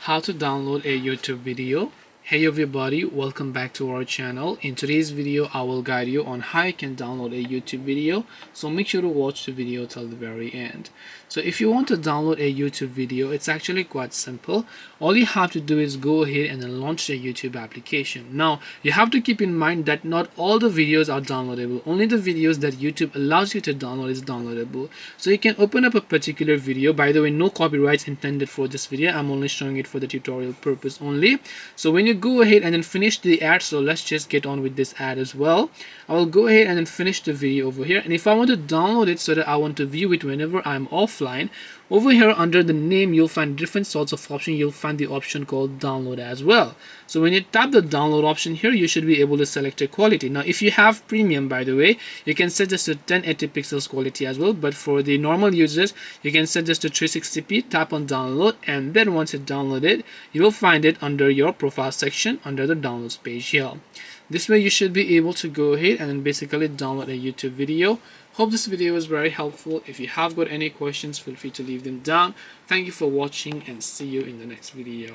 how to download a YouTube video. Hey everybody, welcome back to our channel. In today's video I will guide you on how you can download a YouTube video, so make sure to watch the video till the very end. So if you want to download a YouTube video, it's actually quite simple. All you have to do is go ahead and then launch the YouTube application. Now you have to keep in mind that not all the videos are downloadable. Only the videos that YouTube allows you to download is downloadable. So you can open up a particular video. By the way, no copyrights intended for this video. I'm only showing it for the tutorial purpose only. So when you go ahead and then finish the ad, so let's just get on with this ad as well. I will go ahead and then finish the video over here, and if I want to download it so that I want to view it whenever I'm offline, over here under the name you'll find different sorts of options. You'll find the option called download as well. So when you tap the download option here, you should be able to select a quality. Now if you have premium, by the way, you can set this to 1080 pixels quality as well, but for the normal users you can set this to 360p. Tap on download, and then once you download it, you will find it under your profile section under the downloads page here. This way you should be able to go ahead and then basically download a YouTube video. Hope this video was very helpful. If you have got any questions, feel free to leave them down. Thank you for watching and see you in the next video.